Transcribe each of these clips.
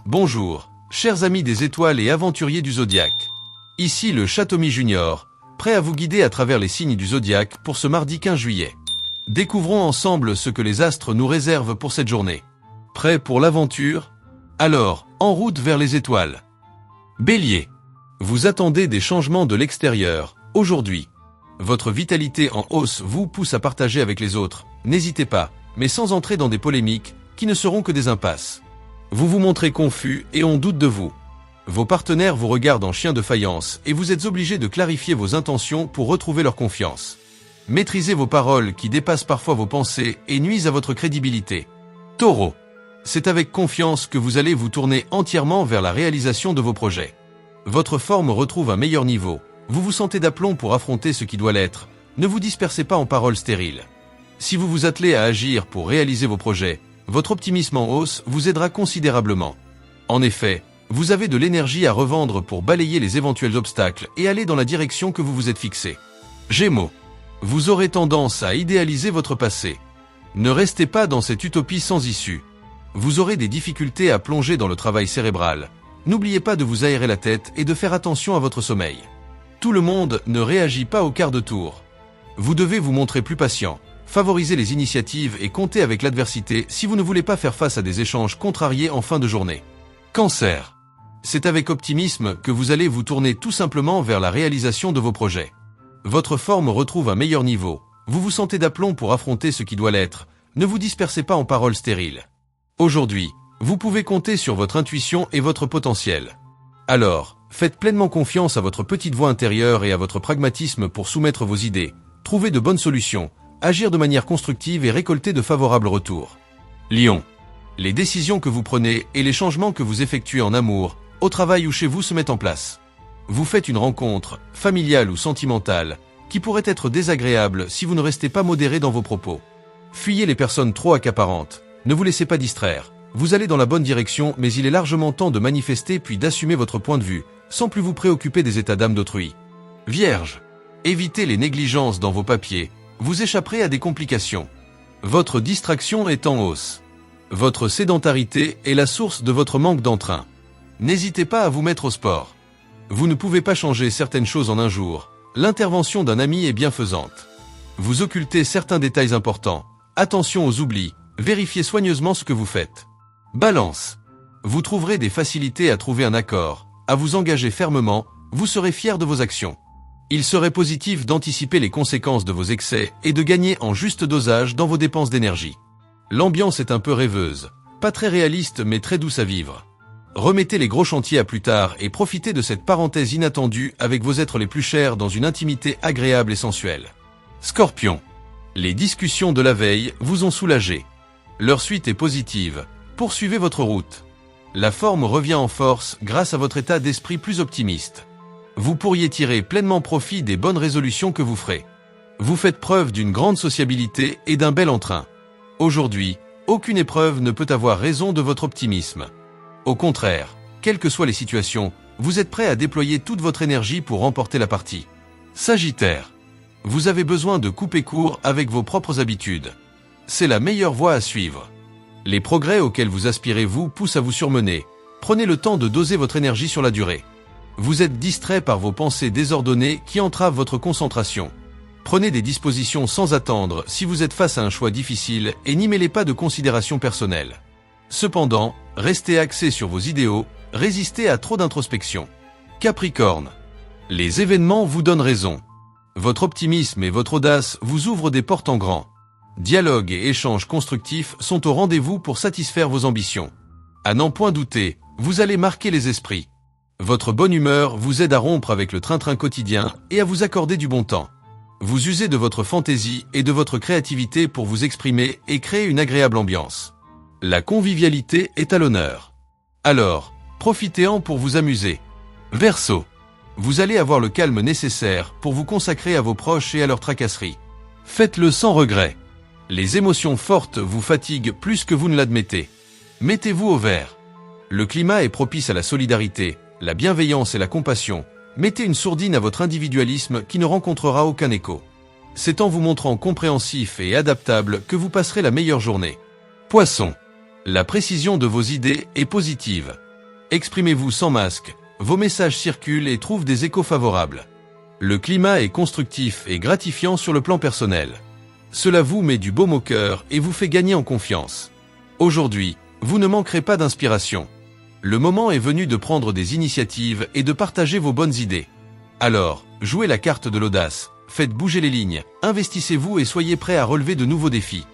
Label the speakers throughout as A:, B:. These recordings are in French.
A: Bonjour, chers amis des étoiles et aventuriers du zodiaque. Ici le Chatomi Junior, prêt à vous guider à travers les signes du zodiaque pour ce mardi 15 juillet. Découvrons ensemble ce que les astres nous réservent pour cette journée. Prêt pour l'aventure? Alors, en route vers les étoiles. Bélier. Vous attendez des changements de l'extérieur, aujourd'hui. Votre vitalité en hausse vous pousse à partager avec les autres, n'hésitez pas, mais sans entrer dans des polémiques, qui ne seront que des impasses. Vous vous montrez confus et on doute de vous. Vos partenaires vous regardent en chien de faïence et vous êtes obligé de clarifier vos intentions pour retrouver leur confiance. Maîtrisez vos paroles qui dépassent parfois vos pensées et nuisent à votre crédibilité. Taureau. C'est avec confiance que vous allez vous tourner entièrement vers la réalisation de vos projets. Votre forme retrouve un meilleur niveau. Vous vous sentez d'aplomb pour affronter ce qui doit l'être. Ne vous dispersez pas en paroles stériles. Si vous vous attelez à agir pour réaliser vos projets, votre optimisme en hausse vous aidera considérablement. En effet, vous avez de l'énergie à revendre pour balayer les éventuels obstacles et aller dans la direction que vous vous êtes fixée. Gémeaux. Vous aurez tendance à idéaliser votre passé. Ne restez pas dans cette utopie sans issue. Vous aurez des difficultés à plonger dans le travail cérébral. N'oubliez pas de vous aérer la tête et de faire attention à votre sommeil. Tout le monde ne réagit pas au quart de tour. Vous devez vous montrer plus patient, favoriser les initiatives et compter avec l'adversité si vous ne voulez pas faire face à des échanges contrariés en fin de journée. Cancer. C'est avec optimisme que vous allez vous tourner tout simplement vers la réalisation de vos projets. Votre forme retrouve un meilleur niveau. Vous vous sentez d'aplomb pour affronter ce qui doit l'être. Ne vous dispersez pas en paroles stériles. Aujourd'hui, vous pouvez compter sur votre intuition et votre potentiel. Alors, faites pleinement confiance à votre petite voix intérieure et à votre pragmatisme pour soumettre vos idées, trouver de bonnes solutions, agir de manière constructive et récolter de favorables retours. Lion. Les décisions que vous prenez et les changements que vous effectuez en amour, au travail ou chez vous se mettent en place. Vous faites une rencontre, familiale ou sentimentale, qui pourrait être désagréable si vous ne restez pas modéré dans vos propos. Fuyez les personnes trop accaparantes, ne vous laissez pas distraire. Vous allez dans la bonne direction, mais il est largement temps de manifester puis d'assumer votre point de vue, sans plus vous préoccuper des états d'âme d'autrui. Vierge. Évitez les négligences dans vos papiers, vous échapperez à des complications. Votre distraction est en hausse. Votre sédentarité est la source de votre manque d'entrain. N'hésitez pas à vous mettre au sport. Vous ne pouvez pas changer certaines choses en un jour. L'intervention d'un ami est bienfaisante. Vous occultez certains détails importants. Attention aux oublis, vérifiez soigneusement ce que vous faites. Balance. Vous trouverez des facilités à trouver un accord, à vous engager fermement, vous serez fier de vos actions. Il serait positif d'anticiper les conséquences de vos excès et de gagner en juste dosage dans vos dépenses d'énergie. L'ambiance est un peu rêveuse, pas très réaliste mais très douce à vivre. Remettez les gros chantiers à plus tard et profitez de cette parenthèse inattendue avec vos êtres les plus chers dans une intimité agréable et sensuelle. Scorpion. Les discussions de la veille vous ont soulagé. Leur suite est positive. Poursuivez votre route. La forme revient en force grâce à votre état d'esprit plus optimiste. Vous pourriez tirer pleinement profit des bonnes résolutions que vous ferez. Vous faites preuve d'une grande sociabilité et d'un bel entrain. Aujourd'hui, aucune épreuve ne peut avoir raison de votre optimisme. Au contraire, quelles que soient les situations, vous êtes prêt à déployer toute votre énergie pour remporter la partie. Sagittaire. Vous avez besoin de couper court avec vos propres habitudes. C'est la meilleure voie à suivre. Les progrès auxquels vous aspirez vous poussent à vous surmener. Prenez le temps de doser votre énergie sur la durée. Vous êtes distrait par vos pensées désordonnées qui entravent votre concentration. Prenez des dispositions sans attendre si vous êtes face à un choix difficile et n'y mêlez pas de considérations personnelles. Cependant, restez axé sur vos idéaux, résistez à trop d'introspection. Capricorne. Les événements vous donnent raison. Votre optimisme et votre audace vous ouvrent des portes en grand. Dialogue et échanges constructifs sont au rendez-vous pour satisfaire vos ambitions. À n'en point douter, vous allez marquer les esprits. Votre bonne humeur vous aide à rompre avec le train-train quotidien et à vous accorder du bon temps. Vous usez de votre fantaisie et de votre créativité pour vous exprimer et créer une agréable ambiance. La convivialité est à l'honneur. Alors, profitez-en pour vous amuser. Verseau. Vous allez avoir le calme nécessaire pour vous consacrer à vos proches et à leurs tracasseries. Faites-le sans regret. Les émotions fortes vous fatiguent plus que vous ne l'admettez. Mettez-vous au vert. Le climat est propice à la solidarité, la bienveillance et la compassion. Mettez une sourdine à votre individualisme qui ne rencontrera aucun écho. C'est en vous montrant compréhensif et adaptable que vous passerez la meilleure journée. Poisson. La précision de vos idées est positive. Exprimez-vous sans masque, vos messages circulent et trouvent des échos favorables. Le climat est constructif et gratifiant sur le plan personnel. Cela vous met du baume au cœur et vous fait gagner en confiance. Aujourd'hui, vous ne manquerez pas d'inspiration. Le moment est venu de prendre des initiatives et de partager vos bonnes idées. Alors, jouez la carte de l'audace, faites bouger les lignes, investissez-vous et soyez prêts à relever de nouveaux défis.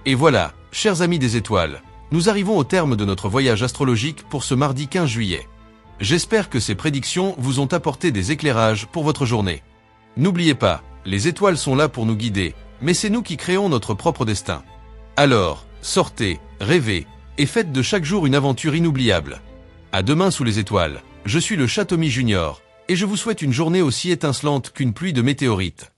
A: Et voilà, chers amis des étoiles, nous arrivons au terme de notre voyage astrologique pour ce mardi 15 juillet. J'espère que ces prédictions vous ont apporté des éclairages pour votre journée. N'oubliez pas, les étoiles sont là pour nous guider, mais c'est nous qui créons notre propre destin. Alors, sortez, rêvez, et faites de chaque jour une aventure inoubliable. À demain sous les étoiles, je suis le Chat Tommy Junior, et je vous souhaite une journée aussi étincelante qu'une pluie de météorites.